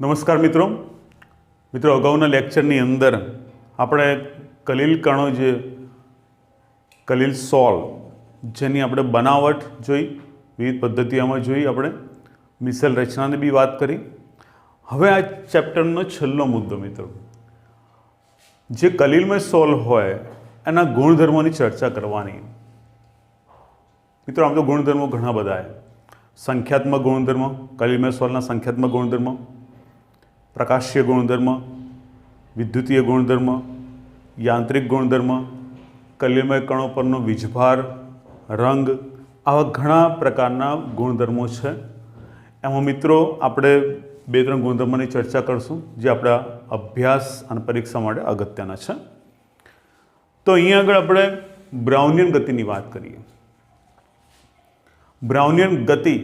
નમસ્કાર મિત્રો અગાઉના લેક્ચરની અંદર આપણે કલીલ કણો જે કલીલ સોલ જેની આપણે બનાવટ જોઈ, વિવિધ પદ્ધતિઓમાં જોઈ, આપણે મિસેલ રચનાની બી વાત કરી. હવે આ ચેપ્ટરનો છેલ્લો મુદ્દો મિત્રો, જે કલીલમય સોલ હોય એના ગુણધર્મોની ચર્ચા કરવાની. મિત્રો આમ તો ગુણધર્મો ઘણા બધા છે. સંખ્યાત્મક ગુણધર્મ, કલીલમય સોલના સંખ્યાત્મક ગુણધર્મ, પ્રકાશીય ગુણધર્મ, વિદ્યુતીય ગુણધર્મ, યાંત્રિક ગુણધર્મ, કલીલમય કણો પરનો વીજભાર, રંગ, આવા ઘણા પ્રકારના ગુણધર્મો છે. એમાં મિત્રો આપણે 2-3 ગુણધર્મોની ચર્ચા કરશું જે આપણા અભ્યાસ અને પરીક્ષા માટે અગત્યના છે. તો અહીંયા આગળ આપણે બ્રાઉનિયન ગતિની વાત કરીએ. બ્રાઉનિયન ગતિ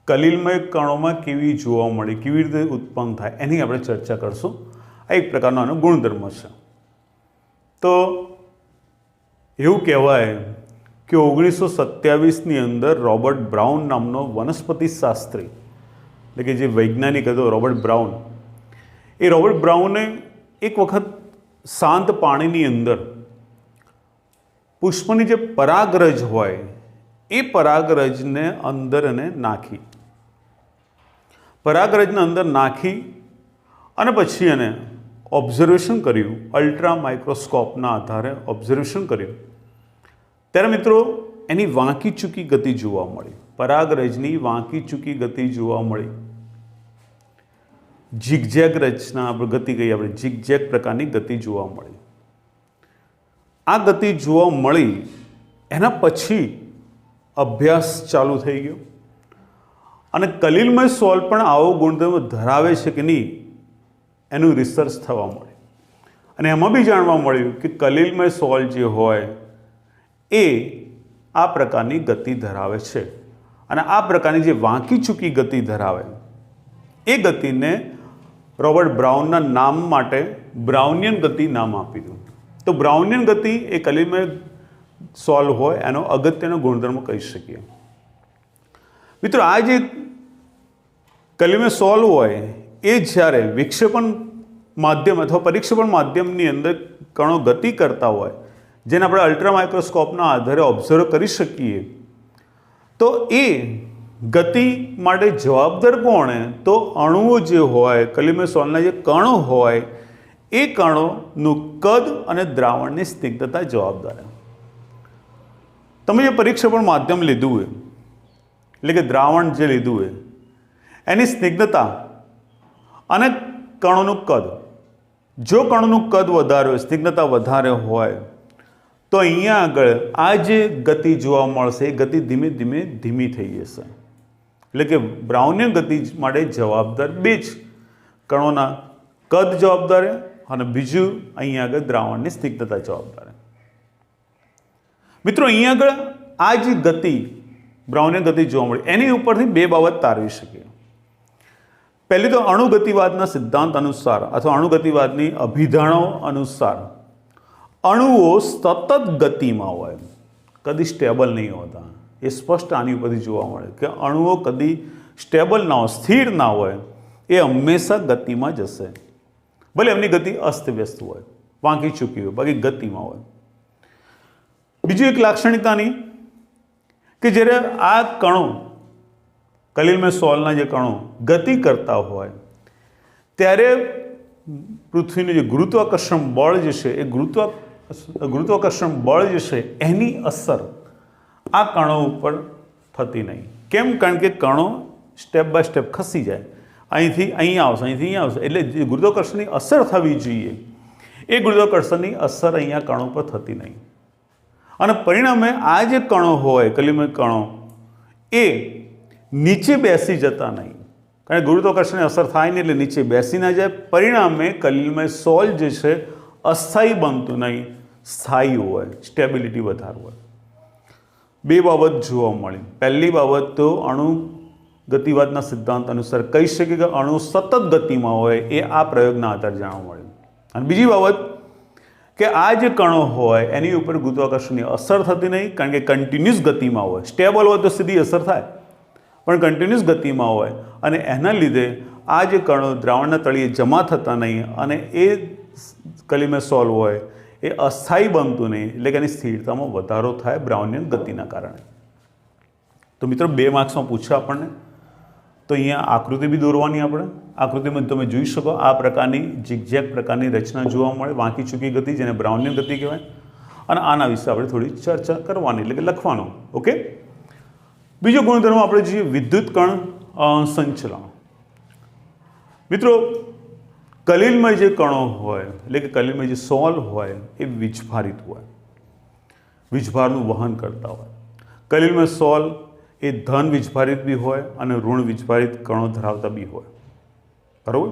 કલીલમય કણોમાં કેવી જોવા મળે, કેવી રીતે ઉત્પન્ન થાય, એની આપણે ચર્ચા કરશું. આ એક પ્રકારનો આનો ગુણધર્મ છે. તો એવું કહેવાય કે 1927ની અંદર રોબર્ટ બ્રાઉન નામનો વનસ્પતિશાસ્ત્રી, એટલે કે જે વૈજ્ઞાનિક હતો રોબર્ટ બ્રાઉન, એ રોબર્ટ બ્રાઉને એક વખત શાંત પાણીની અંદર પુષ્પની જે પરાગરજ હોય એ પરાગરજને અંદર એને નાખી, પરાગરજને અંદર નાખી અને પછી એને ઓબ્ઝર્વેશન કર્યું, અલ્ટ્રા માઇક્રોસ્કોપના આધારે ઓબ્ઝર્વેશન કર્યું. ત્યારે મિત્રો એની વાંકી ચૂકી ગતિ જોવા મળી, પરાગરજની વાંકી ચૂકી ગતિ જોવા મળી. ઝિગઝેગ રચના આપણે ગતિ કહીએ, આપણે ઝિગઝેગ પ્રકારની ગતિ જોવા મળી. આ ગતિ જોવા મળી એના પછી અભ્યાસ ચાલુ થઈ ગયો અને કલીલમય સોલ પણ આવો ગુણધર્મ ધરાવે છે કે નહીં એનું રિસર્ચ થવા મળ્યું. અને એમાં બી જાણવા મળ્યું કે કલીલમય સોલ જે હોય એ આ પ્રકારની ગતિ ધરાવે છે. અને આ પ્રકારની જે વાંકી ચૂકી ગતિ ધરાવે એ ગતિને રોબર્ટ બ્રાઉનના નામ માટે બ્રાઉનિયન ગતિ નામ આપી દીધું. તો બ્રાઉનિયન ગતિ એ કલીલમય સોલ હોય એનો અગત્યનો ગુણધર્મ કહી શકીએ. મિત્રો આ જે કલીલમય સોલ હોય એ જ્યારે વિક્ષેપણ માધ્યમ અથવા પરિક્ષેપણ માધ્યમની અંદર કણો ગતિ કરતા હોય, જેને આપણે અલ્ટ્રા માઇક્રોસ્કોપના આધારે ઓબ્ઝર્વ કરી શકીએ, તો એ ગતિ માટે જવાબદાર કોણે? તો અણુઓ જે હોય, કલીલમય સોલના જે કણો હોય એ કણોનું કદ અને દ્રાવણની સ્નિગ્ધતા જવાબદાર. તમે જે પરિક્ષેપણ માધ્યમ લીધું હોય, એટલે કે દ્રાવણ જે લીધું હોય, એની સ્નિગ્ધતા અને કણોનું કદ, જો કણોનું કદ વધારે હોય, સ્નિગ્ધતા વધારે હોય, તો અહીંયા આગળ આ જે ગતિ જોવા મળશે એ ગતિ ધીમે ધીમે ધીમી થઈ જશે. એટલે કે બ્રાઉનિયન ગતિ માટે જવાબદાર બે જ, કણોના કદ જવાબદાર અને બીજું અહીંયા આગળ દ્રાવણની સ્નિગ્ધતા જવાબદાર. મિત્રો અહીંયા આગળ આ જે ગતિ બ્રાઉનિયન ગતિ જોવા મળે એની ઉપરથી 2 બાબત તારવી શકીએ. પહેલી તો અણુગતિવાદના સિદ્ધાંત અનુસાર અથવા અણુગતિવાદની અભિધારણો અનુસાર અણુઓ સતત ગતિમાં હોય, કદી સ્ટેબલ નહીં હોતા. એ સ્પષ્ટ આની ઉપરથી જોવા મળે કે અણુઓ કદી સ્ટેબલ ના હોય, સ્થિર ના હોય, એ હંમેશા ગતિમાં જશે. ભલે એમની ગતિ અસ્તવ્યસ્ત હોય, વાંકી ચૂકી હોય, બાકી ગતિમાં હોય. બીજી એક લાક્ષણિકતાની કે જ્યારે આ કણો કલીલમય સોલના જે કણો ગતિ કરતા હોય ત્યારે પૃથ્વીનું જે ગુરુત્વાકર્ષણ બળ જે છે એ ગુરુત્વાકર્ષણ બળ જે છે એની અસર આ કણો ઉપર થતી નહીં. કેમ? કારણ કે કણો સ્ટેપ બાય સ્ટેપ ખસી જાય, અહીંથી અહીં આવશે, અહીંથી અહીં આવશે. એટલે જે ગુરુત્વાકર્ષણની અસર થવી જોઈએ એ ગુરુત્વાકર્ષણની અસર અહીંયા કણો પર થતી નહીં. અને પરિણામે આ જે કણો હોય, કલીલમય કણો, એ નીચે બેસી જતા નહીં. કારણ કે ગુરુત્વાકર્ષણની અસર થાય નહીં એટલે નીચે બેસી ના જાય. પરિણામે કલીલમય સોલ જે છે અસ્થાયી બનતું નહીં, સ્થાયી હોય, સ્ટેબિલિટી વધારે હોય. 2 બાબત જોવા મળી. પહેલી બાબત તો અણુ ગતિવાદના સિદ્ધાંત અનુસાર કહી શકીએ કે અણુ સતત ગતિમાં હોય, એ આ પ્રયોગના આધારે જાણવા મળ્યું. અને બીજી બાબત કે આ જે કણો હોય એની ઉપર ગુરુત્વાકર્ષણની અસર થતી નહીં, કારણ કે કન્ટિન્યુઅસ ગતિમાં હોય. સ્ટેબલ હોય તો સીધી અસર થાય, પણ કન્ટિન્યુઅસ ગતિમાં હોય અને એના લીધે આ જે કણો દ્રાવણના તળિયે જમા થતા નહીં અને એ કલિલમય સોલ હોય એ અસ્થાયી બનતું નહીં, એટલે કે એની સ્થિરતામાં વધારો થાય બ્રાઉનિયન ગતિના કારણે. તો મિત્રો 2 માર્ક્સમાં પૂછે આપણને, તો અહીંયા આકૃતિ બી દોરવાની. આપણે આકૃતિમાં તમે જોઈ શકો આ પ્રકારની ઝિગઝેગ પ્રકારની રચના જોવા મળે, વાંકી ચૂકી ગતિ, જેને બ્રાઉનિયન ગતિ કહેવાય. અને આના વિશે આપણે થોડી ચર્ચા કરવાની, એટલે કે લખવાનું. ઓકે. બીજો ગુણધર્મ આપણે જોઈએ વિદ્યુત કણ સંચલન. મિત્રો કલિલમય જે કણો હોય, એટલે કે કલિલમય જે સોલ હોય એ વીજભારિત હોય, વીજભારનું વહન કરતા હોય. કલિલમય સોલ એ ધન વીજભારિત બી હોય અને ઋણ વીજભારિત કણો ધરાવતા બી હોય. બરાબર.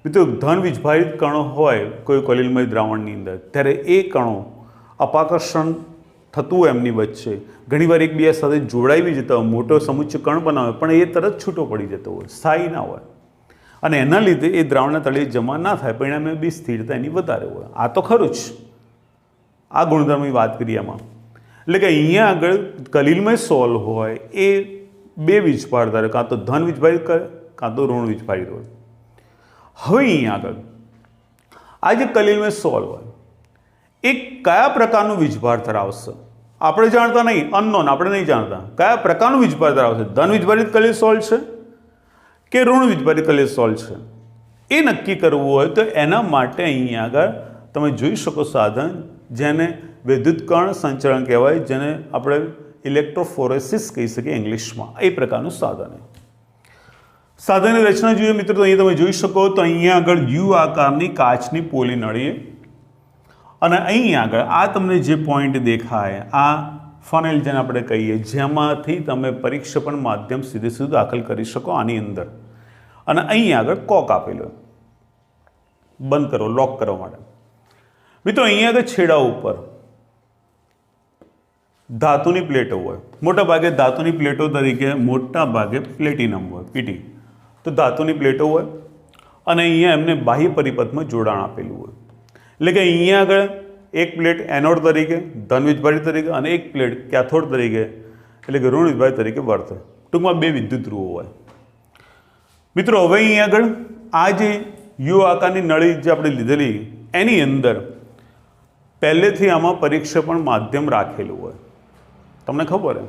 મિત્રો ધન વીજભારિત કણો હોય કોઈ કલિલમય દ્રાવણની અંદર, ત્યારે એ કણો અપાકર્ષણ થતું હોય એમની વચ્ચે, ઘણીવાર એકબીજા સાથે જોડાઈ બી જતા હોય, મોટો સમુચ્ચ કણ બનાવે, પણ એ તરત છૂટો પડી જતો હોય, સ્થાયી ના હોય, અને એના લીધે એ દ્રાવણના તળિયે જમા ના થાય, પરિણામે બી સ્થિરતા એની વધારે હોય. આ તો ખરું જ, આ ગુણધર્મની વાત કરીએ આમાં. એટલે કે અહીંયા આગળ કલિલમય સોલ હોય એ 2 વીજભાર ધરાવે, કાં તો ધન વીજભારિત કરે કાં તો ઋણ વીજભારિત હોય. હવે અહીંયા આગળ આ જે કલિલમય સોલ હોય એ કયા પ્રકારનું વીજભાર ધરાવશે આપણે જાણતા નહીં, અનનોન, આપણે નહીં જાણતા કયા પ્રકારનું વીજભાર ધરાવશે. ધન વીજભારિત કલિલ સોલ છે કે ઋણ વીજભારિત કલિલ સોલ છે, એ નક્કી કરવું હોય તો એના માટે અહીંયા આગળ તમે જોઈ શકો સાધન, જેને વિદ્યુત કણ સંચરણ કહેવાય, જેને આપણે ઇલેક્ટ્રોફોરેસિસ કહી શકીએ ઇંગ્લિશમાં. એ પ્રકારનું સાધન. સાધનની રચના જોઈએ મિત્રો, તો અહીંયા તમે જોઈ શકો તો અહીંયા આગળ યુ આકારની કાચની પોલી નળી, અને અહીંયા આગળ આ તમને જે પોઈન્ટ દેખાય, આ ફનેલ જેને આપણે કહીએ, જેમાંથી તમે પરીક્ષેપણ માધ્યમ સીધે સીધું દાખલ કરી શકો આની અંદર. અને અહીંયા આગળ કોક આપેલો, બંધ કરો, લોક કરવા માટે. મિત્રો અહીંયા આગળ છેડા ઉપર ધાતુની પ્લેટો હોય, મોટા ભાગે ધાતુની પ્લેટો તરીકે મોટા ભાગે પ્લેટિનમ હોય, પીટી. તો ધાતુની પ્લેટો હોય અને અહીંયા એમને બાહ્ય પરિપથમાં જોડાણ આપેલું હોય. એટલે કે અહીંયા આગળ એક પ્લેટ એનોડ તરીકે, ધન વીજભારિત તરીકે, અને એક પ્લેટ કેથોડ તરીકે, એટલે કે ઋણ વીજભારિત તરીકે વર્તે. ટૂંકમાં 2 વિદ્યુત ધ્રુવો હોય. મિત્રો હવે અહીંયા આગળ આ જે યુ આકારની નળી જે આપણે લીધેલી, એની અંદર પહેલેથી આમાં પરીક્ષેપણ માધ્યમ રાખેલું હોય. તમને ખબર હે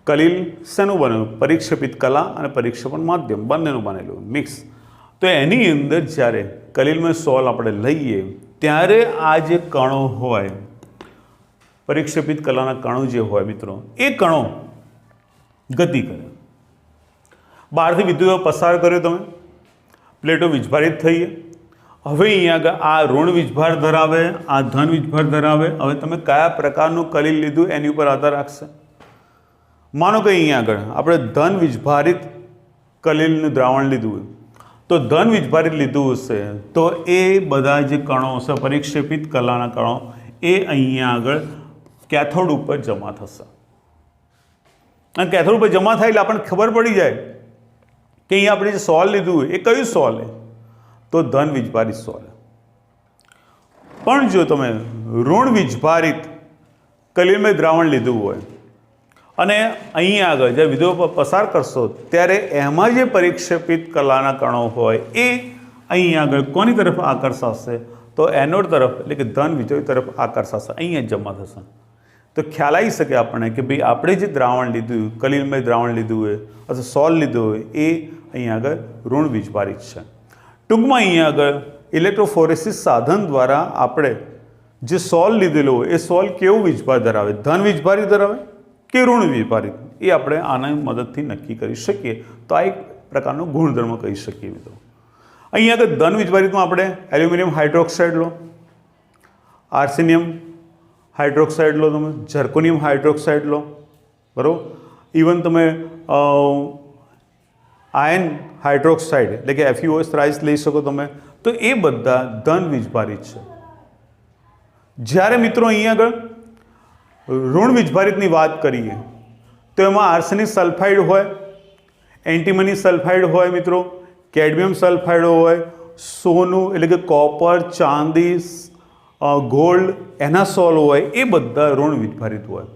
કલિલ શેનું બનેલું? પરીક્ષેપિત કલા અને પરીક્ષેપણ માધ્યમ બંનેનું બનેલું મિક્સ. તો એની અંદર જ્યારે કલિલમય સોલ આપણે લઈએ ત્યારે આ જે કણો હોય, પરીક્ષેપિત કલાના કણો જે હોય મિત્રો, એ કણો ગતિ કરે. બહારથી વિદ્યુત પસાર કર્યો તમે, પ્લેટો વીજભારિત થઈ. હવે અહીંયા આગળ આ ઋણ વીજભાર ધરાવે, આ ધન વીજભાર ધરાવે. હવે તમે કયા પ્રકારનું કલિલ લીધું એની ઉપર આધાર રાખશે. માનો કે અહીંયા આગળ આપણે ધન વીજભારિત કલિલનું દ્રાવણ લીધું હોય, તો ધન વીજભારિત લીધું હશે તો એ બધા જે કણો હશે, પરીક્ષેપિત કલાના કણો, એ અહીંયા આગળ કેથોડ ઉપર જમા થશે. અને કેથોડ ઉપર જમા થાય એટલે આપણને ખબર પડી જાય કે અહીંયા આપણે જે સોલ લીધું હોય એ કયું સોલ છે, તો ધન વીજભારિત સોલ. પણ જો તમે ઋણ વીજભારિત કલિલમય દ્રાવણ લીધું હોય અને અહીંયા આગળ જ્યારે વિદ્યુત પસાર કરશો ત્યારે એમાં જે પરીક્ષેપિત કલાના કણો હોય એ અહીંયા આગળ કોની તરફ આકર્ષાશે? તો એનોડ તરફ, એટલે કે ધન વિજય તરફ આકર્ષાશે, અહીંયા જમા થશે. તો ખ્યાલ આવી શકે આપણને કે ભાઈ આપણે જે દ્રાવણ લીધું, કલિલમય દ્રાવણ લીધું હોય અથવા સોલ લીધું હોય, એ અહીંયા આગળ ઋણ વીજભારિત છે. ટૂંકમાં અહીંયા આગળ ઇલેક્ટ્રોફોરેસિસ સાધન દ્વારા આપણે જે સોલ લીધેલો હોય એ સોલ કેવું વીજભાર ધરાવે, ધન વીજભારિત ધરાવે કે ઋણ વીજભારિત, એ આપણે આના મદદથી નક્કી કરી શકીએ. તો આ એક પ્રકારનો ગુણધર્મ કહી શકીએ મિત્રો. અહીંયા આગળ ધન વીજભારિતમાં આપણે એલ્યુમિનિયમ હાઇડ્રોક્સાઇડ લો, આર્સેનિયમ હાઇડ્રોક્સાઇડ લો, તમે ઝર્કોનિયમ હાઇડ્રોક્સાઇડ લો, બરાબર. ઇવન તમે આયન હાઇડ્રોક્સાઇડ એટલે કે FeOH થ્રાઇસ લઈ શકો તમે. તો એ બધા ધન વીજભારિત છે. જ્યારે મિત્રો અહીંયા આગળ ઋણ વીજભારિતની વાત કરીએ તો એમાં આર્સેનિક સલ્ફાઇડ હોય, એન્ટીમની સલ્ફાઇડ હોય મિત્રો, કેડમિયમ સલ્ફાઇડ હોય, સોનું એટલે કે કોપર, ચાંદી, ગોલ્ડ, એના સોલ હોય, એ બધા ઋણ વીજભારિત હોય.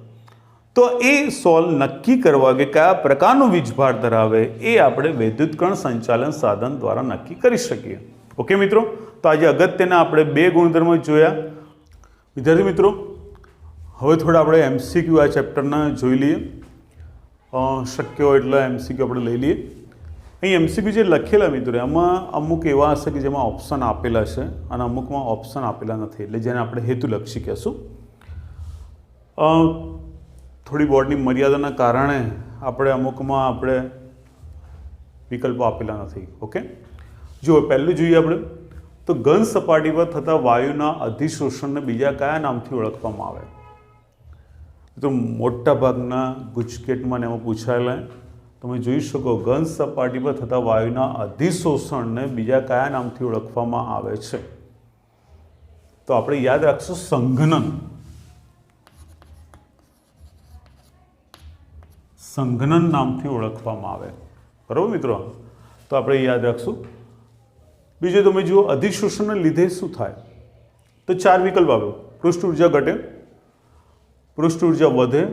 તો એ સોલ નક્કી કરવા કે કયા પ્રકારનું વીજભાર ધરાવે એ આપણે વૈદ્યુતકરણ સંચાલન સાધન દ્વારા નક્કી કરી શકીએ. ઓકે મિત્રો, તો આજે અગત્યના આપણે 2 ગુણધર્મો જોયા. વિદ્યાર્થી મિત્રો, હવે થોડા આપણે MCQ આ ચેપ્ટરના જોઈ લઈએ. શક્ય હોય એટલે MCQ આપણે લઈ લઈએ. અહીં MCQ જે લખેલા મિત્રો એમાં અમુક એવા હશે કે જેમાં ઓપ્શન આપેલા છે અને અમુકમાં ઓપ્શન આપેલા નથી, એટલે જેને આપણે હેતુલક્ષી કહેશું. થોડી બોર્ડની મર્યાદાના કારણે આપણે અમુકમાં આપણે વિકલ્પો આપેલા નથી. ઓકે, જુઓ પહેલું જોઈએ આપણે તો ઘન સપાટી પર થતા વાયુના અધિશોષણને બીજા કયા નામથી ઓળખવામાં આવે? તો મોટા ભાગના ગુજકેટમાં એમાં પૂછાયેલા તમે જોઈ શકો, ઘન સપાટી પર થતા વાયુના અધિશોષણને બીજા કયા નામથી ઓળખવામાં આવે છે? તો આપણે યાદ રાખશું સંઘનન. સંઘનન નામથી ઓળખવામાં આવે. બરાબર મિત્રો, તો આપણે યાદ રાખશું. બીજું તમે જુઓ અધિશોષણને લીધે શું થાય? તો 4 વિકલ્પ આવ્યો. પૃષ્ઠ ઉર્જા ઘટે, પૃષ્ઠ ઉર્જા વધે,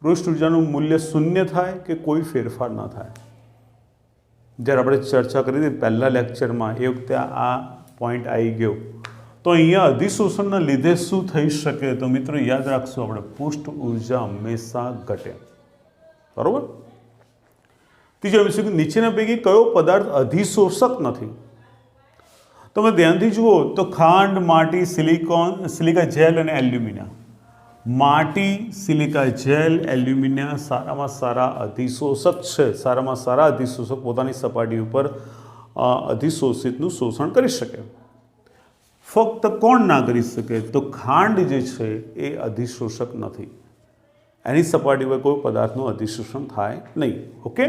પૃષ્ઠ ઉર્જાનું મૂલ્ય શૂન્ય થાય કે કોઈ ફેરફાર ન થાય. જ્યારે આપણે ચર્ચા કરી હતી પહેલા લેક્ચરમાં એ વખતે આ પોઈન્ટ આવી ગયો. તો અહીંયા અધિશોષણના લીધે શું થઈ શકે? તો મિત્રો યાદ રાખશું આપણે પૃષ્ઠ ઉર્જા હંમેશા ઘટે. બરોબર. ત્રીજો વિષય, નીચેના પૈકી કયો પદાર્થ અધિશોષક નથી? તમે ધ્યાનથી જુઓ તો ખાંડ, માટી, સિલિકા જેલ અને એલ્યુમિનિયમ. માટી, સિલિકા જેલ, એલ્યુમિનિયમ સારામાં સારા અધિશોષક છે. સારામાં સારા અધિશોષક પોતાની સપાટી ઉપર અધિશોષિતનું શોષણ કરી શકે. ફક્ત કોણ ના કરી શકે? તો ખાંડ જે છે એ અધિશોષક નથી. એની સપાટી પર કોઈ પદાર્થનું અધિશોષણ થાય નહીં. ઓકે.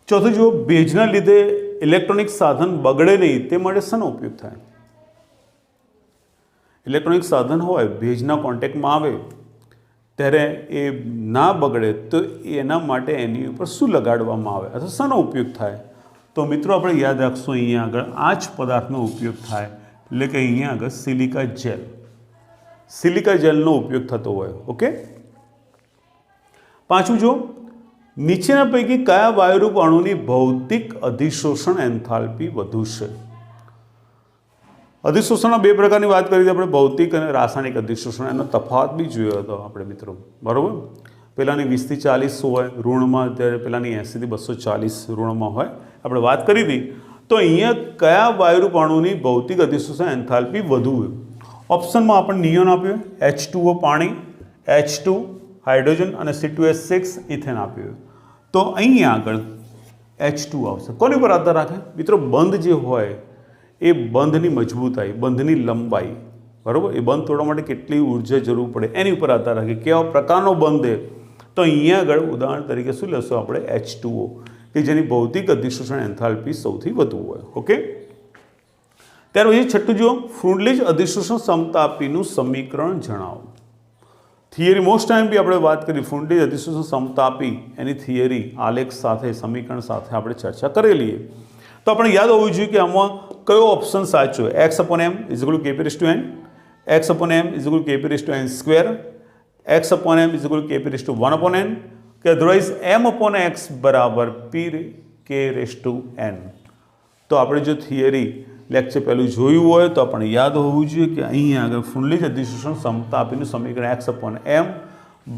ચોથું જુઓ, ભેજના લીધે ઇલેક્ટ્રોનિક સાધન બગડે નહીં તે માટે શાનો ઉપયોગ થાય? ઇલેક્ટ્રોનિક સાધન હોય ભેજના કોન્ટેક્ટમાં આવે ત્યારે એ ના બગડે તો એના માટે એની ઉપર શું લગાડવામાં આવે અથવા શાનો ઉપયોગ થાય? તો મિત્રો આપણે યાદ રાખશું અહીંયા આગળ આ જ પદાર્થનો ઉપયોગ થાય, એટલે કે અહીંયા આગળ સિલિકા જેલ. સિલિકા જેલનો ઉપયોગ થતો હોય. ઓકે. પાંચમું જો, નીચેના પૈકી કયા વાયુરૂપ અણુની ભૌતિક અધિશોષણ એન્થાલ્પી વધુ છે? અધિશોષણના 2 પ્રકારની વાત કરી આપણે, ભૌતિક અને રાસાયણિક અધિશોષણ. એનો તફાવત બી જોયો હતો આપણે મિત્રો. બરાબર. પહેલાંની 20 થી 40 હોય ઋણમાં, ત્યારે પહેલાંની 80 થી 240 ઋણમાં હોય. આપણે વાત કરી હતી. તો અહીંયા કયા વાયુરૂપ અણુની ભૌતિક અધિશોષણ એન્થાલ્પી વધુ હોય? ઓપ્શનમાં આપણને નિયોન આપ્યો, H2O પાણી, H2 હાઇડ્રોજન અને C2H6 ઇથેન આપ્યું. તો અહીંયા આગળ H2 આવશે. કોની પર આધાર રાખે મિત્રો? બંધ જે હોય એ બંધની મજબૂતાઈ, બંધની લંબાઈ. બરાબર. એ બંધ તોડવા માટે કેટલી ઉર્જા જરૂર પડે એની ઉપર આધાર રાખે. કેવા પ્રકારનો બંધ છે? તો અહીંયા આગળ ઉદાહરણ તરીકે શું લેશું આપણે? H2O, કે જેની ભૌતિક અધિશોષણ એન્થાલ્પી સૌથી વધુ હોય. ઓકે. ત્યાર પછી છઠ્ઠું જુઓ, ફ્રુડલિજ અધિશોષણ સમતાપીનું સમીકરણ જણાવો. થિયરી મોસ્ટ ટાઈમ બી આપણે વાત કરી ફ્રુડલિજ અધિશોષણ સમતાપી, એની થિયરી આલેખ સાથે, સમીકરણ સાથે આપણે ચર્ચા કરેલી. તો આપણે યાદ હોવું જોઈએ કે આમાં કયો ઓપ્શન સાચો? x/m = Kp/n, x/m = Kp/n², x/m = Kp/1/n, કે અધરવાઇઝ m/x = Pk/n. તો આપણે જો થિયરી લેક્ચર પહેલું જોયું હોય તો આપણે યાદ હોવું જોઈએ કે અહીંયા આગળ ફ્રુડલિજ અધિશોષણ સમતાપીનું સમીકરણ x/m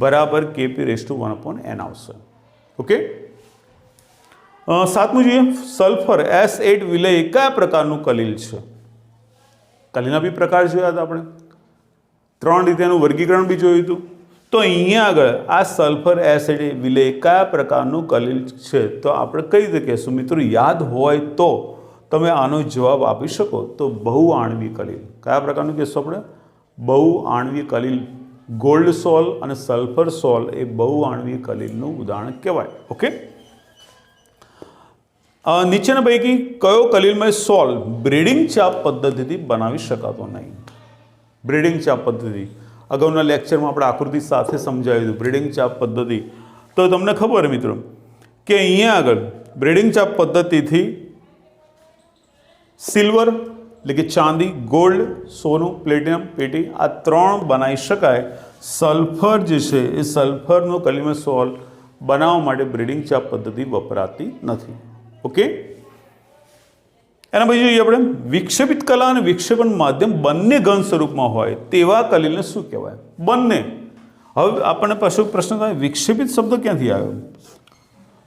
= Kp/1/n આવશે. ઓકે. સાતમું જોઈએ, સલ્ફર S8 વિલય કયા પ્રકારનું કલીલ છે? કલીલના બી પ્રકાર જોયા હતા આપણે, 3 રીતે એનું વર્ગીકરણ બી જોયું હતું. તો અહીંયા આગળ આ સલ્ફર S8 વિલય કયા પ્રકારનું કલીલ છે? તો આપણે કઈ રીતે કહેશું મિત્રો? યાદ હોય તો તમે આનો જવાબ આપી શકો તો બહુઆણ્વીય કલીલ. કયા પ્રકારનું કહેશું આપણે? બહુઆણ્વીય કલીલ. ગોલ્ડ સોલ અને સલ્ફર સોલ એ બહુઆણ્વીય કલીલનું ઉદાહરણ કહેવાય. ઓકે. નીચેના પૈકી કયો કલીલમય સોલ બ્રીડિંગ ચાપ પદ્ધતિથી બનાવી શકાતો નહીં? બ્રીડિંગ ચાપ પદ્ધતિ અગાઉના લેક્ચરમાં આપણે આકૃતિ સાથે સમજાવ્યું હતું. બ્રીડિંગ ચાપ પદ્ધતિ તો તમને ખબર મિત્રો કે અહીંયા આગળ બ્રીડિંગ ચાપ પદ્ધતિથી સિલ્વર એટલે કે ચાંદી, ગોલ્ડ, સોનું, પ્લેટિનમ, પેટી આ 3 બનાવી શકાય સલ્ફર જે છે એ સલ્ફરનો કલીનો સોલ્ટ બનાવવા માટે બ્રીડિંગ ચાપ પદ્ધતિ વપરાતી નથી. ઓકે, એના પછી જોઈએ આપણે વિક્ષેપિત કલા અને વિક્ષેપણ માધ્યમ બંને ઘન સ્વરૂપમાં હોય તેવા કલીલને શું કહેવાય? બંને. હવે આપણને પાછો પ્રશ્ન થાય વિક્ષેપિત શબ્દ ક્યાંથી આવ્યો?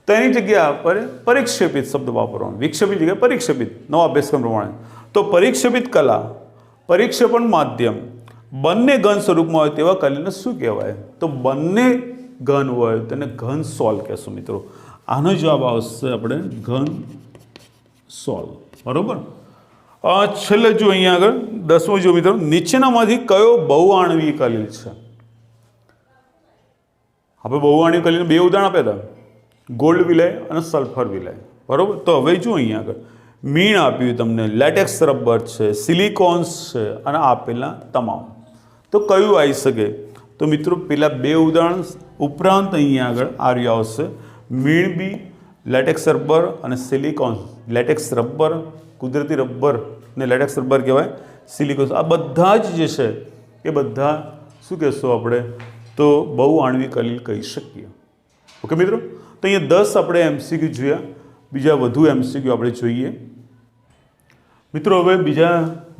તો એની જગ્યા પર પરિક્ષેપિત શબ્દ વાપરવાનો. વિક્ષેપિત જગ્યાએ પરિક્ષેપિત, નવા અભ્યાસક્રમ પ્રમાણે. તો પરિક્ષેપિત કલા, પરિક્ષેપણ માધ્યમ બંને ઘન સ્વરૂપમાં હોય તેવા કલીલને શું કહેવાય? તો બંને ઘન હોય તેને ઘન સોલ કહેશું મિત્રો. આનો જવાબ આવશે આપણે ઘન સોલ. બરોબર. છેલ્લે જો અહીંયા આગળ 10મું જો મિત્રો, નીચેનામાંથી કયો બહુઆણ્વીય કલીલ છે? આપણે બહુઆણ્વીય કલીલને બે ઉદાહરણ આપ્યા હતા, ગોલ્ડ વિલય અને સલ્ફર વિલય. બરોબર. તો હવે જો અહીંયા આગળ મીણ આપ્યું તમને, લેટેક્સ રબર છે, સિલિકોન્સ છે અને આપેલા તમામ. તો કયું આવી શકે? તો મિત્રો પેલા બે ઉદાહરણ ઉપરાંત અહીંયા આગળ આર્ય આવશે મીણ બી, લેટેક્સ રબર અને સિલિકોન. લેટેક્સ રબર કુદરતી રબર ને લેટેક્સ રબર કહેવાય, સિલિકોન. આ બધા જ જે છે એ બધા શું કહેશું આપણે? તો બહુઆણ્વીય કલીલ કહી શકીએ. ઓકે મિત્રો, તો અહીંયા 10 આપણે એમસીક્યુ જોયા, બીજા વધુ એમસીક્યુ આપણે જોઈએ. મિત્રો હવે બીજા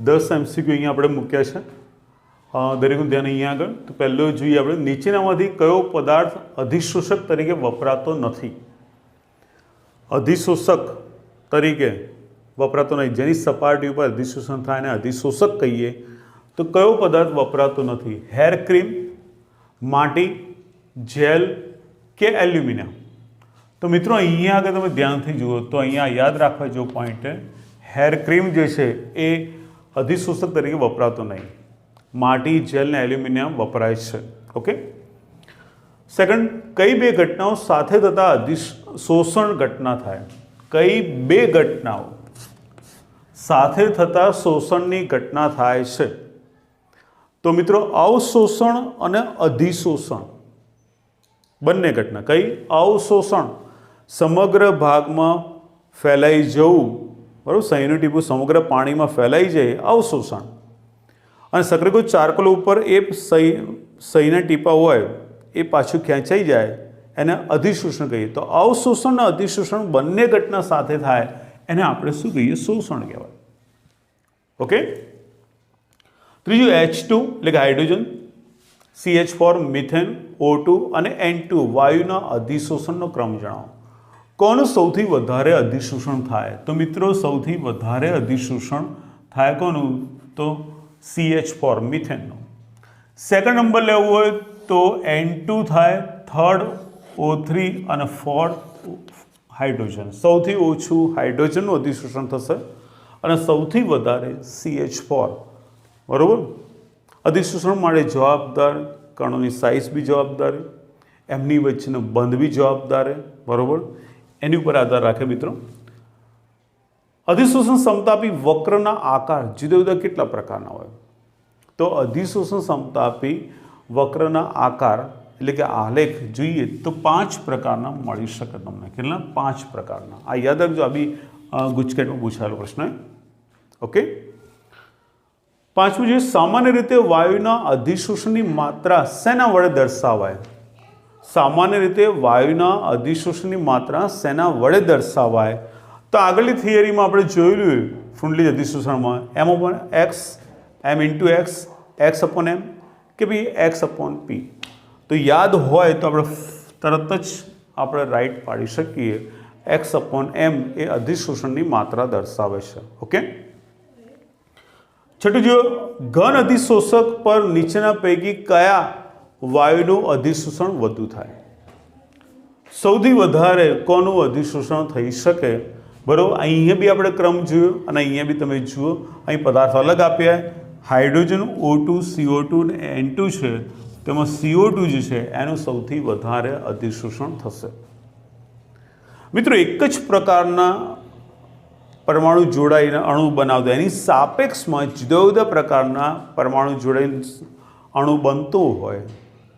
10 એમસીક્યુ અહીંયા આપણે મૂક્યા છે, દરેકનું ધ્યાન અહીંયા આગળ. તો પહેલો જોઈએ આપણે, નીચેનામાંથી કયો પદાર્થ અધિશોષક તરીકે વપરાતો નથી? અધિશોષક તરીકે વપરાતો નહીં, જેની સપાટી ઉપર અધિશોષણ થાય એને અધિશોષક કહીએ. તો કયો પદાર્થ વપરાતો નથી? હેર ક્રીમ, માટી, જેલ કે એલ્યુમિનિયમ? તો મિત્રો અહીંયા આગળ તમે ધ્યાનથી જુઓ તો અહીંયા યાદ રાખવા જેવો પોઈન્ટ, હેર ક્રીમ જે છે એ અધિશોષક તરીકે વપરાતો નહીં, માટી, જેલ ને એલ્યુમિનિયમ વપરાય છે. ઓકે. સેકન્ડ, કઈ બે ઘટનાઓ સાથે થતા અધિશોષણ ઘટના થાય? કઈ બે ઘટનાઓ સાથે થતા શોષણની ઘટના થાય છે? તો મિત્રો અવશોષણ અને અધિશોષણ બંને ઘટના. કઈ? અવશોષણ, સમગ્ર ભાગમાં ફેલાઈ જવું. બરાબર, સહીનું ટીપું સમગ્ર પાણીમાં ફેલાઈ જાય, અવશોષણ. અને સક્રિય ચારકોલ ઉપર એ સહીના ટીપા હોય એ પાછું ખેંચાઈ જાય એને અધિશોષણ કહીએ. તો અવશોષણ અને અધિશોષણ બંને ઘટના સાથે થાય એને આપણે શું કહીએ? શોષણ કહેવાય. ઓકે. ત્રીજું H2 એટલે કે હાઇડ્રોજન, CH4, મિથેન, O2 અને N2 વાયુના અધિશોષણનો ક્રમ જણાવો. કોનું સૌથી વધારે અધિશોષણ થાય? તો મિત્રો સૌથી વધારે અધિશોષણ થાય કોનું? તો CH4 મિથેનનો. સેકન્ડ નંબર લેવું હોય તો N2 થાય, થર્ડ O3 અને ફોર્થ હાઇડ્રોજન. સૌથી ઓછું હાઇડ્રોજનનું અધિશોષણ થશે અને સૌથી વધારે CH4. બરાબર. અધિશોષણ માટે જવાબદાર કણોની સાઇઝ બી જવાબદાર, એમની વચ્ચેનો બંધ બી જવાબદાર. બરાબર. એની ઉપર આધાર રાખે મિત્રો. અધિશોષણ સમતાપી વક્રના આકાર જુદા જુદા કેટલા પ્રકારના હોય? તો અધિશોષણ સમતાપી વક્રના આકાર એટલે કે આલેખ જોઈએ તો 5 પ્રકારના મળી શકે તમને. કેટલા? 5 પ્રકારના. આ યાદ રાખજો, આ બી ગુજકેટમાં પૂછાયેલો પ્રશ્ન. ઓકે. પાંચમું જોઈએ, સામાન્ય રીતે વાયુના અધિશોષણની માત્રા શેના વડે દર્શાવાય? સામાન્ય રીતે વાયુના અધિશોષણની માત્રા શેના વડે દર્શાવાય? તો આગળની થિયરીમાં આપણે જોયેલું ફ્રુન્ડલી અધિશોષણમાં એમ અપોન એક્સ, એમ ઇન્ટુ એક્સ, એક્સ અપોન એમ કે ભાઈ એક્સ અપોન પી. તો યાદ હોય તો આપણે તરત જ આપણે રાઈટ પાડી શકીએ, એક્સ અપોન એમ એ અધિશોષણની માત્રા દર્શાવે છે. ઓકે. છઠ્ઠું જો, ઘન અધિશોષક પર નીચેના પૈકી કયા વાયુનું અધિશોષણ વધુ થાય? સૌથી વધારે કોનું અધિશોષણ થઈ શકે? બરાબર. અહીંયા બી આપણે ક્રમ જોયો અને અહીંયા બી તમે જુઓ, અહીં પદાર્થ અલગ આપ્યા. હાઇડ્રોજન O2, CO2 ને N2 છે, તેમાં CO2 જે છે એનું સૌથી વધારે અધિશોષણ થશે. મિત્રો એક જ પ્રકારના પરમાણુ જોડાઈને અણુ બનાવતા એની સાપેક્ષમાં જુદા જુદા પ્રકારના પરમાણુ જોડાઈને અણુ બનતો હોય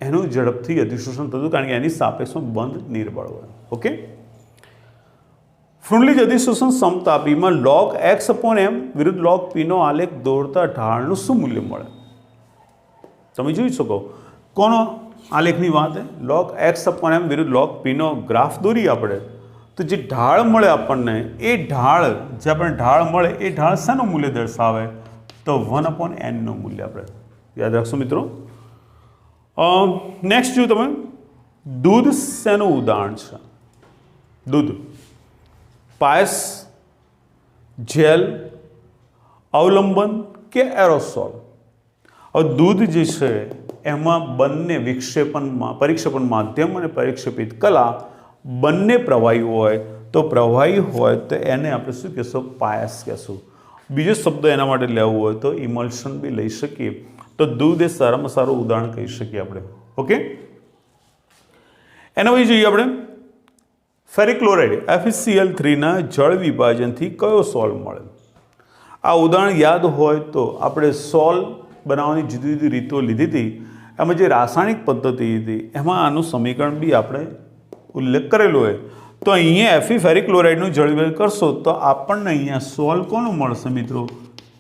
એનું ઝડપથી અધિશોષણ થતું, કારણ કે એની સાપેક્ષમાં બંધ નિર્બળ હોય. ઓકે. ફ્રુન્ડલી અધિશોષણ સમતાપીમાં log x અપોન m વિરુદ્ધ log p નો આલેખ દોરતા ઢાળનું શું મૂલ્ય મળે? તમે જોઈ શકો કોનો આલેખની વાત હે log x અપોન m વિરુદ્ધ log p નો ગ્રાફ દોરી આપણે તો જે ઢાળ મળે આપણને એ ઢાળ જે આપણને ઢાળ મળે એ ઢાળ શાનું મૂલ્ય દર્શાવે તો 1 અપોન n નું મૂલ્ય આપણે યાદ રાખશો મિત્રો. નેક્સ્ટ જો તમે દૂધ શેનું ઉદાહરણ છે? દૂધ, પાયસ, જેલ, અવલંબન કે એરોસોલ. હવે દૂધ જે છે એમાં બંને પરિક્ષેપણ માધ્યમ અને પરિક્ષેપિત કલા બંને પ્રવાહી હોય તો પ્રવાહી હોય તો એને આપણે શું કહેશું? પાયસ કહેશું. બીજો શબ્દ એના માટે લેવું હોય તો ઇમલ્શન બી લઈ શકીએ. તો દૂધ એ સારામાં સારું ઉદાહરણ કહી શકીએ આપણે. ઓકે, એના પછી જોઈએ આપણે ફેરિક ક્લોરાઇડ FeCl3 ના જળ વિભાજનથી કયો સોલ મળે? આ ઉદાહરણ યાદ હોય તો આપણે સોલ બનાવવાની જુદી જુદી રીતો લીધી હતી. એમાં જે રાસાયણિક પદ્ધતિ હતી એમાં આનું સમીકરણ બી આપણે ઉલ્લેખ કરેલો હોય. તો અહીંયા ફેરિક ક્લોરાઇડનું જળ વિભાજન કરશો તો આપણને અહીંયા સોલ કોનું મળશે મિત્રો?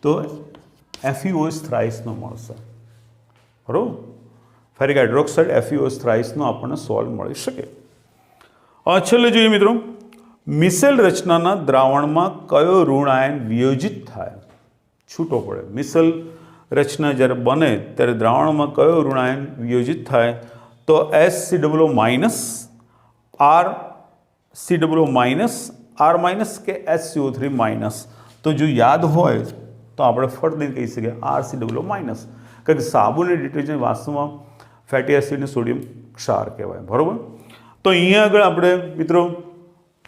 તો FeOH થ્રાઇસનો મળશે. બરાબર, ફેરિક હાઇડ્રોક્સાઇડ FeOH થ્રાઇસનો આપણને સોલ મળી શકે. છેલ્લે જોઈએ મિત્રો, મિસેલ રચનાના દ્રાવણમાં કયો ઋણ આયન વિયોજિત થાય? છૂટો પડે. મિસેલ રચના જ્યારે બને ત્યારે દ્રાવણમાં કયો ઋણ આયન વિયોજિત થાય? તો HCOO minus, RCOO minus, R minus કે HCO3 માઇનસ. તો જો યાદ હોય તો આપણે ફટ દઈને કહી શકીએ RCOO માઇનસ, કારણ કે સાબુ અને ડિટર્જન્ટ વાસ્તવમાં ફેટી એસિડ અને સોડિયમ ક્ષાર કહેવાય. બરાબર, તો અહીંયા આગળ આપણે મિત્રો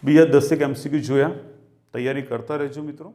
બીજા 10 MCQ જોયા. તૈયારી કરતા રહેજો મિત્રો.